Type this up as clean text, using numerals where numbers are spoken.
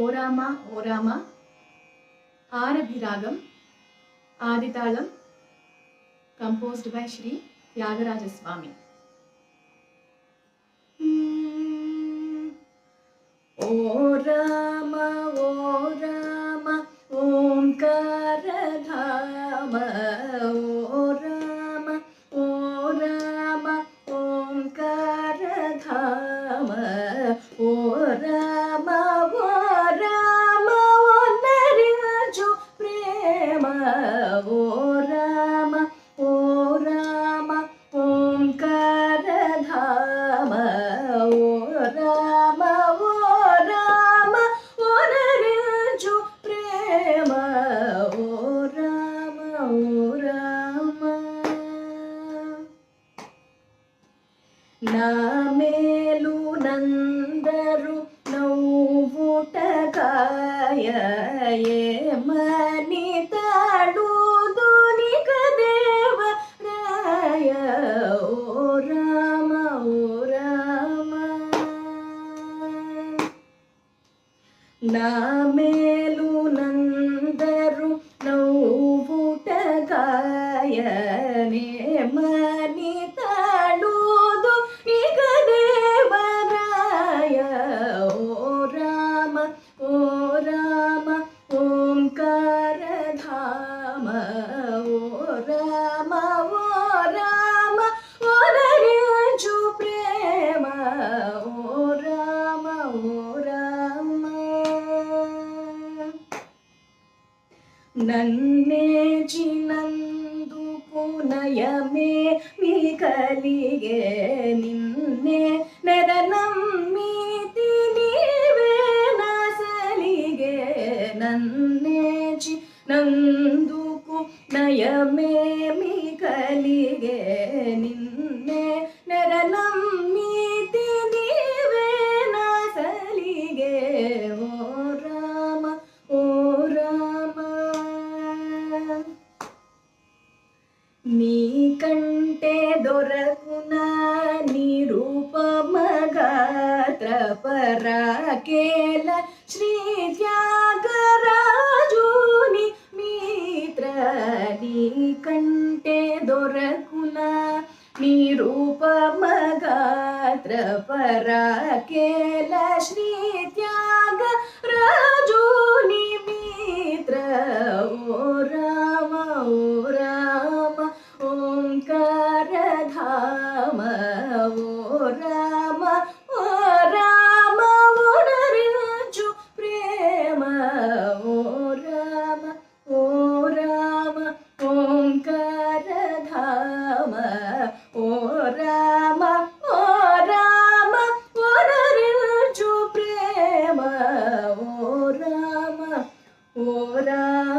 ఓ రామ ఆరభిరాగం ఆదితాళం composed by Shri Tyagarajaswami. ఓ రామ ఓంకారధామ, ఓ రామ ఓంకారధామ, ఓ రామ ఓనరించు ప్రేమ, ఓ రామ ఓంకారధామ, ఓ రామ ఓనరించు ప్రేమ, ఓ రామ నా మేలు నందరు నవ్వుటకాయ, ఏమని తాళుదునిక దేవరాయ, ఓ రామ నా మేలు నందరు నవ్వుటకాయ, నేమని తాళుదు ఇక దేవరాయ, ఓ రామ ఓంకారధామ, ఓ రామ ఓనరించు ప్రేమ, ఓ రామ నన్నేచినందుకు నయమే మీ కలిగే, నిన్నే నెరనమ్మితి నీవే నాసలిగే, నన్నేచినందుకు నయమే మీ కలిగే, నిన్నే నెరనమ్మితి నీవే నాసలిగే, ఓ రామ నీకంటే దొరకునా నిరూపమ గాత్ర పరాకేల శ్రీ త్యాగరాజుని మిత్ర, నీకంటే దొరకునా నిరూపమ గాత్ర పరాకేల శ్రీ త్యాగరాజుని మిత్ర, ఓ రామ ఓంకారధామ, ఓ రామ ఓనరించు ప్రేమ, ఓ రామ ఓంకారధామ, ఓ రామ ఓనరించు ప్రేమ, ఓ రామ